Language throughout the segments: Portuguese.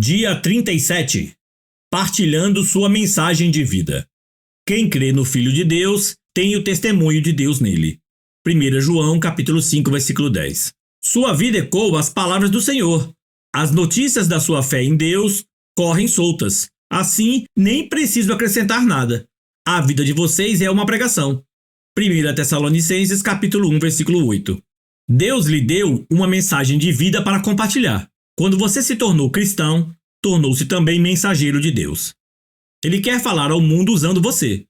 Dia 37. Partilhando sua mensagem de vida. Quem crê no Filho de Deus tem o testemunho de Deus nele. 1 João capítulo 5, versículo 10. Sua vida ecoa as palavras do Senhor. As notícias da sua fé em Deus correm soltas. Assim, nem preciso acrescentar nada. A vida de vocês é uma pregação. 1 Tessalonicenses capítulo 1, versículo 8. Deus lhe deu uma mensagem de vida para compartilhar. Quando você se tornou cristão, tornou-se também mensageiro de Deus. Ele quer falar ao mundo usando você.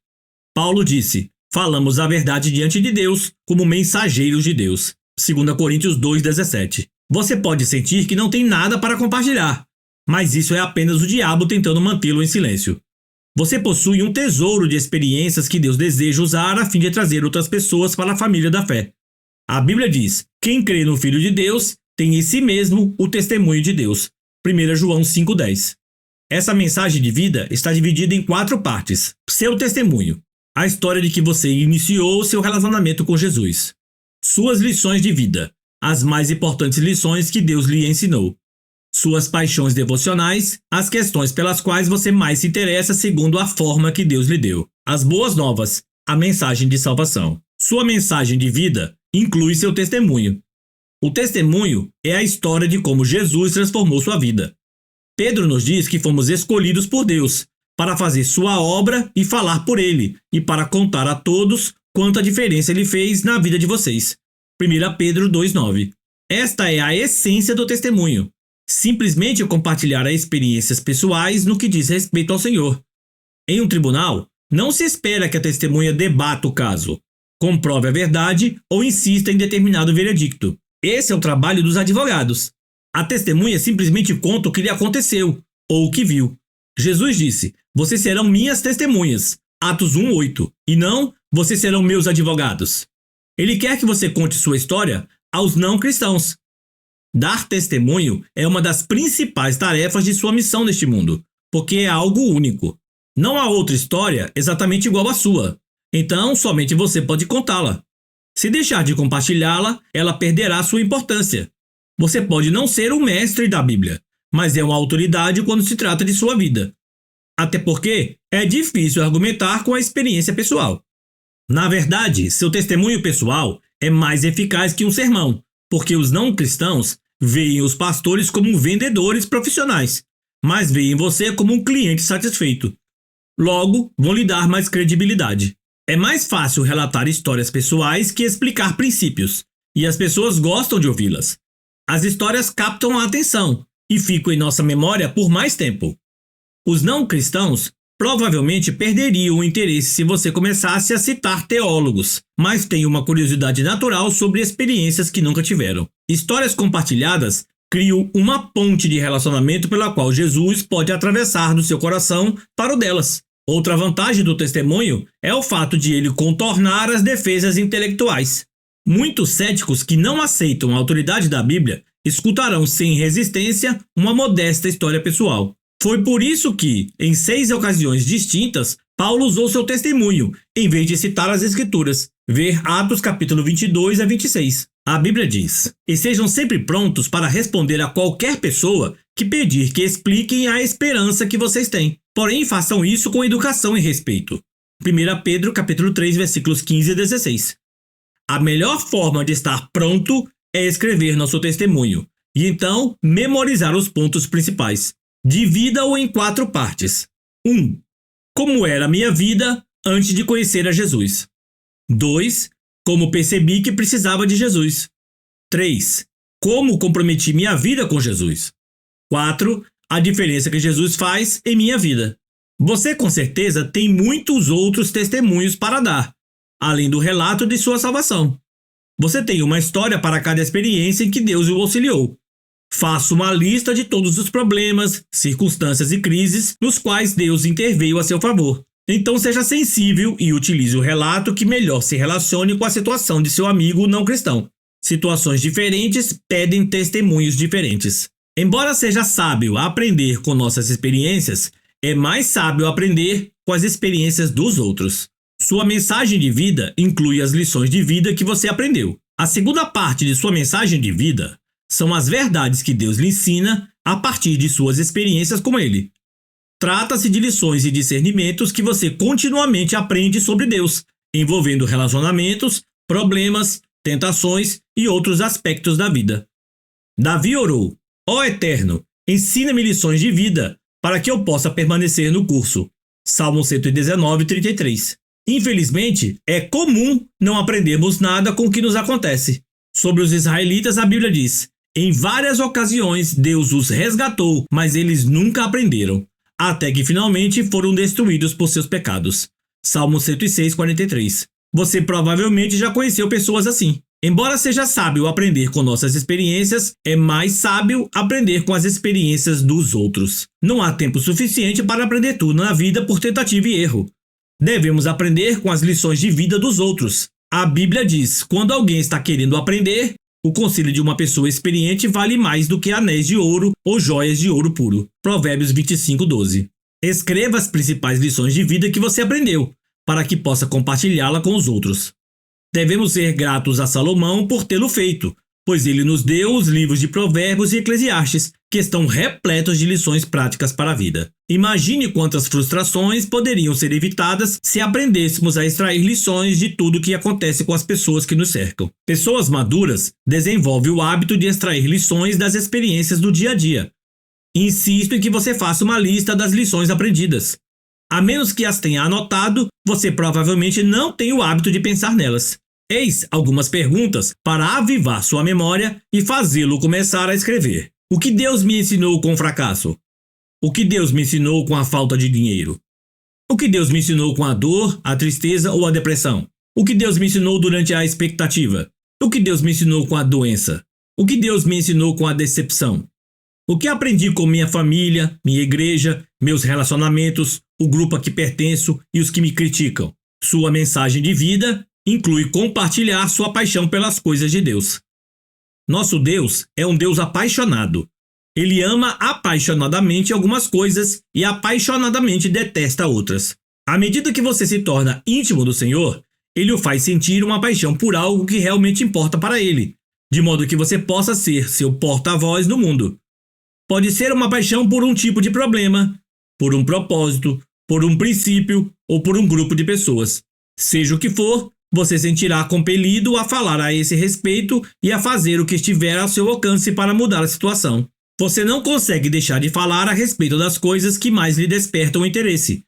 Paulo disse: falamos a verdade diante de Deus como mensageiros de Deus. 2 Coríntios 2,17. Você pode sentir que não tem nada para compartilhar, mas isso é apenas o diabo tentando mantê-lo em silêncio. Você possui um tesouro de experiências que Deus deseja usar a fim de trazer outras pessoas para a família da fé. A Bíblia diz: quem crê no Filho de Deus tem em si mesmo o testemunho de Deus. 1 João 5,10. Essa mensagem de vida está dividida em 4 partes. Seu testemunho. A história de que você iniciou seu relacionamento com Jesus. Suas lições de vida. As mais importantes lições que Deus lhe ensinou. Suas paixões devocionais. As questões pelas quais você mais se interessa segundo a forma que Deus lhe deu. As boas novas. A mensagem de salvação. Sua mensagem de vida inclui seu testemunho. O testemunho é a história de como Jesus transformou sua vida. Pedro nos diz que fomos escolhidos por Deus para fazer sua obra e falar por ele, e para contar a todos quanta diferença ele fez na vida de vocês. 1 Pedro 2,9. Esta é a essência do testemunho. Simplesmente compartilhar as experiências pessoais no que diz respeito ao Senhor. Em um tribunal, não se espera que a testemunha debata o caso, comprove a verdade ou insista em determinado veredicto. Esse é o trabalho dos advogados. A testemunha simplesmente conta o que lhe aconteceu, ou o que viu. Jesus disse: vocês serão minhas testemunhas. Atos 1:8. E não, vocês serão meus advogados. Ele quer que você conte sua história aos não cristãos. Dar testemunho é uma das principais tarefas de sua missão neste mundo, porque é algo único. Não há outra história exatamente igual à sua. Então, somente você pode contá-la. Se deixar de compartilhá-la, ela perderá sua importância. Você pode não ser o mestre da Bíblia, mas é uma autoridade quando se trata de sua vida. Até porque é difícil argumentar com a experiência pessoal. Na verdade, seu testemunho pessoal é mais eficaz que um sermão, porque os não cristãos veem os pastores como vendedores profissionais, mas veem você como um cliente satisfeito. Logo, vão lhe dar mais credibilidade. É mais fácil relatar histórias pessoais que explicar princípios, e as pessoas gostam de ouvi-las. As histórias captam a atenção e ficam em nossa memória por mais tempo. Os não cristãos provavelmente perderiam o interesse se você começasse a citar teólogos, mas têm uma curiosidade natural sobre experiências que nunca tiveram. Histórias compartilhadas criam uma ponte de relacionamento pela qual Jesus pode atravessar do seu coração para o delas. Outra vantagem do testemunho é o fato de ele contornar as defesas intelectuais. Muitos céticos que não aceitam a autoridade da Bíblia escutarão sem resistência uma modesta história pessoal. Foi por isso que, em 6 ocasiões distintas, Paulo usou seu testemunho, em vez de citar as Escrituras. Ver Atos capítulo 22 a 26. A Bíblia diz: e sejam sempre prontos para responder a qualquer pessoa que pedir que expliquem a esperança que vocês têm. Porém, façam isso com educação e respeito. 1 Pedro capítulo 3, versículos 15 e 16. A melhor forma de estar pronto é escrever nosso testemunho, e então memorizar os pontos principais. Divida-o em 4 partes. 1. Como era a minha vida antes de conhecer a Jesus. 2. Como percebi que precisava de Jesus. 3. Como comprometi minha vida com Jesus. 4. A diferença que Jesus faz em minha vida. Você com certeza tem muitos outros testemunhos para dar, além do relato de sua salvação. Você tem uma história para cada experiência em que Deus o auxiliou. Faça uma lista de todos os problemas, circunstâncias e crises nos quais Deus interveio a seu favor. Então seja sensível e utilize o relato que melhor se relacione com a situação de seu amigo não cristão. Situações diferentes pedem testemunhos diferentes. Embora seja sábio aprender com nossas experiências, é mais sábio aprender com as experiências dos outros. Sua mensagem de vida inclui as lições de vida que você aprendeu. A segunda parte de sua mensagem de vida São as verdades que Deus lhe ensina a partir de suas experiências com Ele. Trata-se de lições e discernimentos que você continuamente aprende sobre Deus, envolvendo relacionamentos, problemas, tentações e outros aspectos da vida. Davi orou: Ó Eterno, ensina-me lições de vida, para que eu possa permanecer no curso. Salmo 119, 33. Infelizmente, é comum não aprendermos nada com o que nos acontece. Sobre os israelitas, a Bíblia diz: em várias ocasiões Deus os resgatou, mas eles nunca aprenderam, até que finalmente foram destruídos por seus pecados. Salmo 106, 43. Você provavelmente já conheceu pessoas assim. Embora seja sábio aprender com nossas experiências, é mais sábio aprender com as experiências dos outros. Não há tempo suficiente para aprender tudo na vida por tentativa e erro. Devemos aprender com as lições de vida dos outros. A Bíblia diz: quando alguém está querendo aprender, o conselho de uma pessoa experiente vale mais do que anéis de ouro ou joias de ouro puro. Provérbios 25, 12. Escreva as principais lições de vida que você aprendeu, para que possa compartilhá-la com os outros. Devemos ser gratos a Salomão por tê-lo feito, pois ele nos deu os livros de Provérbios e Eclesiastes, que estão repletos de lições práticas para a vida. Imagine quantas frustrações poderiam ser evitadas se aprendêssemos a extrair lições de tudo o que acontece com as pessoas que nos cercam. Pessoas maduras desenvolvem o hábito de extrair lições das experiências do dia a dia. Insisto em que você faça uma lista das lições aprendidas. A menos que as tenha anotado, você provavelmente não tem o hábito de pensar nelas. Eis algumas perguntas para avivar sua memória e fazê-lo começar a escrever. O que Deus me ensinou com o fracasso? O que Deus me ensinou com a falta de dinheiro? O que Deus me ensinou com a dor, a tristeza ou a depressão? O que Deus me ensinou durante a expectativa? O que Deus me ensinou com a doença? O que Deus me ensinou com a decepção? O que aprendi com minha família, minha igreja, meus relacionamentos, o grupo a que pertenço e os que me criticam? Sua mensagem de vida inclui compartilhar sua paixão pelas coisas de Deus. Nosso Deus é um Deus apaixonado. Ele ama apaixonadamente algumas coisas e apaixonadamente detesta outras. À medida que você se torna íntimo do Senhor, Ele o faz sentir uma paixão por algo que realmente importa para Ele, de modo que você possa ser seu porta-voz no mundo. Pode ser uma paixão por um tipo de problema, por um propósito, por um princípio ou por um grupo de pessoas. Seja o que for, você sentirá compelido a falar a esse respeito e a fazer o que estiver ao seu alcance para mudar a situação. Você não consegue deixar de falar a respeito das coisas que mais lhe despertam interesse.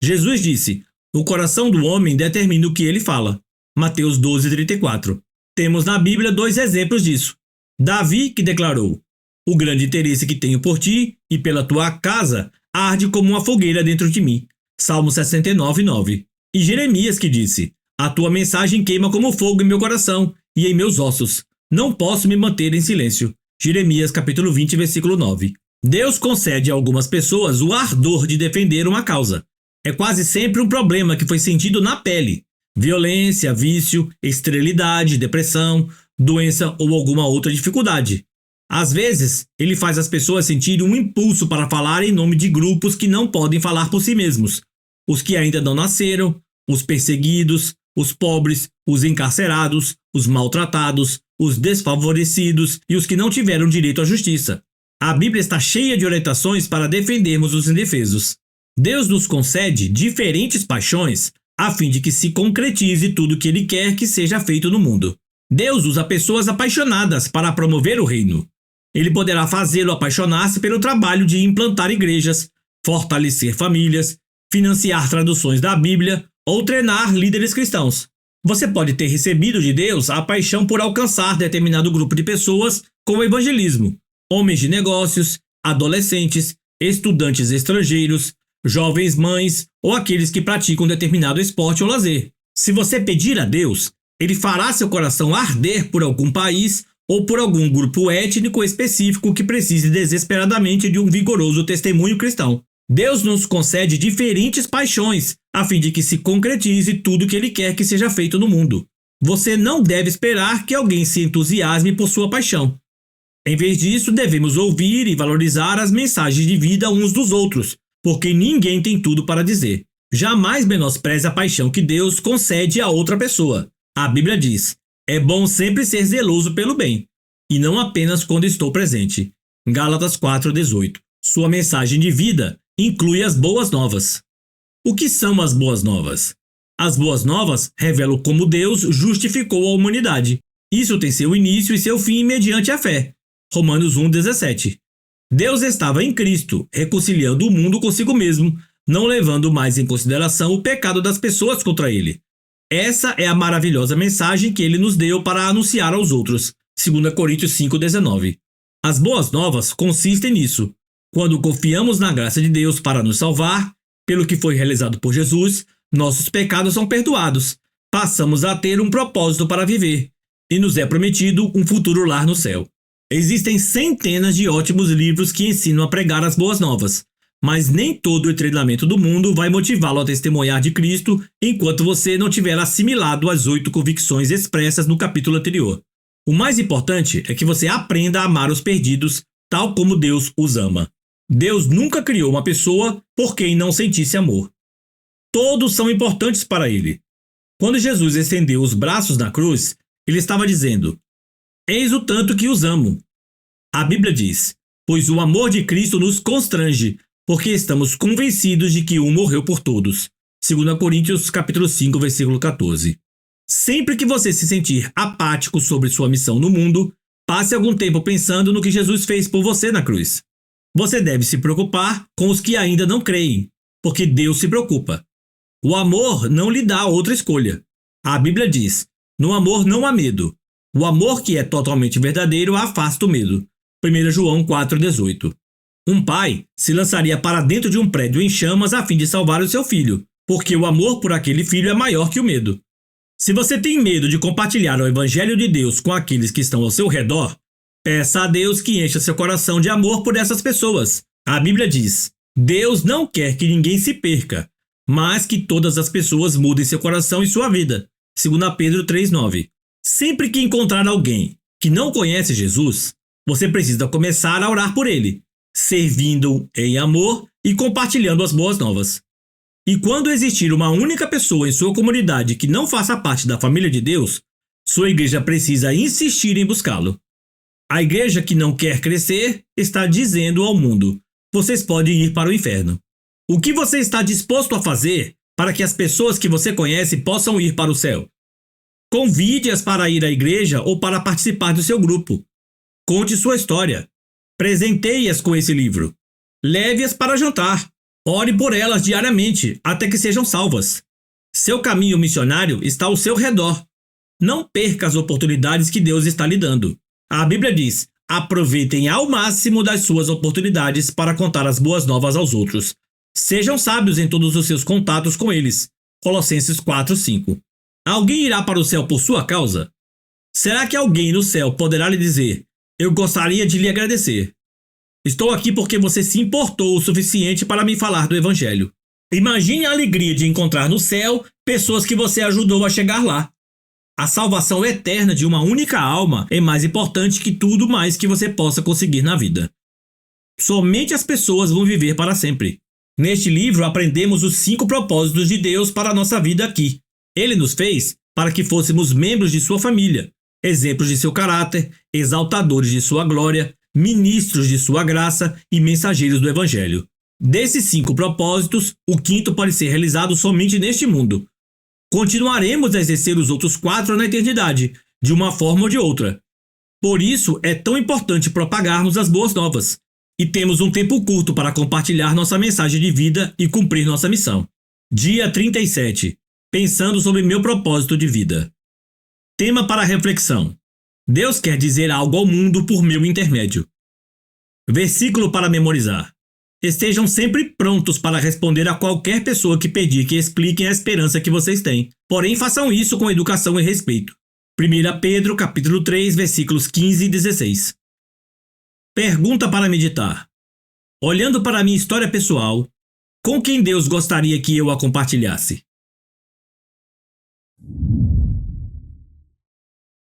Jesus disse: o coração do homem determina o que ele fala. Mateus 12, 34. Temos na Bíblia dois exemplos disso. Davi, que declarou: o grande interesse que tenho por ti e pela tua casa arde como uma fogueira dentro de mim. Salmo 69, 9. E Jeremias, que disse: a tua mensagem queima como fogo em meu coração e em meus ossos. Não posso me manter em silêncio. Jeremias capítulo 20, versículo 9. Deus concede a algumas pessoas o ardor de defender uma causa. É quase sempre um problema que foi sentido na pele. Violência, vício, esterilidade, depressão, doença ou alguma outra dificuldade. Às vezes, ele faz as pessoas sentirem um impulso para falar em nome de grupos que não podem falar por si mesmos. Os que ainda não nasceram, os perseguidos, os pobres, os encarcerados, os maltratados, os desfavorecidos e os que não tiveram direito à justiça. A Bíblia está cheia de orientações para defendermos os indefesos. Deus nos concede diferentes paixões a fim de que se concretize tudo o que Ele quer que seja feito no mundo. Deus usa pessoas apaixonadas para promover o reino. Ele poderá fazê-lo apaixonar-se pelo trabalho de implantar igrejas, fortalecer famílias, financiar traduções da Bíblia ou treinar líderes cristãos. Você pode ter recebido de Deus a paixão por alcançar determinado grupo de pessoas com o evangelismo, homens de negócios, adolescentes, estudantes estrangeiros, jovens mães ou aqueles que praticam determinado esporte ou lazer. Se você pedir a Deus, Ele fará seu coração arder por algum país ou por algum grupo étnico específico que precise desesperadamente de um vigoroso testemunho cristão. Deus nos concede diferentes paixões, a fim de que se concretize tudo o que Ele quer que seja feito no mundo. Você não deve esperar que alguém se entusiasme por sua paixão. Em vez disso, devemos ouvir e valorizar as mensagens de vida uns dos outros, porque ninguém tem tudo para dizer. Jamais menospreze a paixão que Deus concede a outra pessoa. A Bíblia diz: é bom sempre ser zeloso pelo bem. e não apenas quando estou presente. Gálatas 4:18. Sua mensagem de vida inclui as boas novas. O que são as boas novas? As boas novas revelam como Deus justificou a humanidade. Isso tem seu início e seu fim mediante a fé. Romanos 1:17. Deus estava em Cristo, reconciliando o mundo consigo mesmo, não levando mais em consideração o pecado das pessoas contra ele. Essa é a maravilhosa mensagem que ele nos deu para anunciar aos outros. 2 Coríntios 5:19. As boas novas consistem nisso. Quando confiamos na graça de Deus para nos salvar, pelo que foi realizado por Jesus, nossos pecados são perdoados, passamos a ter um propósito para viver, e nos é prometido um futuro lar no céu. Existem centenas de ótimos livros que ensinam a pregar as boas novas, mas nem todo o treinamento do mundo vai motivá-lo a testemunhar de Cristo enquanto você não tiver assimilado as 8 convicções expressas no capítulo anterior. O mais importante é que você aprenda a amar os perdidos, tal como Deus os ama. Deus nunca criou uma pessoa por quem não sentisse amor. Todos são importantes para ele. Quando Jesus estendeu os braços na cruz, ele estava dizendo: "Eis o tanto que os amo." A Bíblia diz: "Pois o amor de Cristo nos constrange, porque estamos convencidos de que um morreu por todos." 2 Coríntios capítulo 5, versículo 14. Sempre que você se sentir apático sobre sua missão no mundo, passe algum tempo pensando no que Jesus fez por você na cruz. Você deve se preocupar com os que ainda não creem, porque Deus se preocupa. O amor não lhe dá outra escolha. A Bíblia diz: "No amor não há medo. O amor que é totalmente verdadeiro afasta o medo." 1 João 4:18. Um pai se lançaria para dentro de um prédio em chamas a fim de salvar o seu filho, porque o amor por aquele filho é maior que o medo. Se você tem medo de compartilhar o Evangelho de Deus com aqueles que estão ao seu redor, peça a Deus que encha seu coração de amor por essas pessoas. A Bíblia diz: "Deus não quer que ninguém se perca, mas que todas as pessoas mudem seu coração e sua vida." 2 Pedro 3:9. Sempre que encontrar alguém que não conhece Jesus, você precisa começar a orar por ele, servindo em amor e compartilhando as boas novas. E quando existir uma única pessoa em sua comunidade que não faça parte da família de Deus, sua igreja precisa insistir em buscá-lo. A igreja que não quer crescer está dizendo ao mundo: "Vocês podem ir para o inferno." O que você está disposto a fazer para que as pessoas que você conhece possam ir para o céu? Convide-as para ir à igreja ou para participar do seu grupo. Conte sua história. Presenteie-as com esse livro. Leve-as para jantar. Ore por elas diariamente até que sejam salvas. Seu caminho missionário está ao seu redor. Não perca as oportunidades que Deus está lhe dando. A Bíblia diz: "Aproveitem ao máximo das suas oportunidades para contar as boas novas aos outros. Sejam sábios em todos os seus contatos com eles." Colossenses 4:5. Alguém irá para o céu por sua causa? Será que alguém no céu poderá lhe dizer: "Eu gostaria de lhe agradecer. Estou aqui porque você se importou o suficiente para me falar do Evangelho"? Imagine a alegria de encontrar no céu pessoas que você ajudou a chegar lá. A salvação eterna de uma única alma é mais importante que tudo mais que você possa conseguir na vida. Somente as pessoas vão viver para sempre. Neste livro aprendemos os 5 propósitos de Deus para a nossa vida aqui. Ele nos fez para que fôssemos membros de sua família, exemplos de seu caráter, exaltadores de sua glória, ministros de sua graça e mensageiros do Evangelho. Desses 5 propósitos, o 5º pode ser realizado somente neste mundo. Continuaremos a exercer os outros 4 na eternidade, de uma forma ou de outra. Por isso é tão importante propagarmos as boas novas. E temos um tempo curto para compartilhar nossa mensagem de vida e cumprir nossa missão. Dia 37. Pensando sobre meu propósito de vida. Tema para reflexão: Deus quer dizer algo ao mundo por meu intermédio. Versículo para memorizar: estejam sempre prontos para responder a qualquer pessoa que pedir que expliquem a esperança que vocês têm. Porém, façam isso com educação e respeito. 1 Pedro, capítulo 3, versículos 15 e 16. Pergunta para meditar: olhando para a minha história pessoal, com quem Deus gostaria que eu a compartilhasse?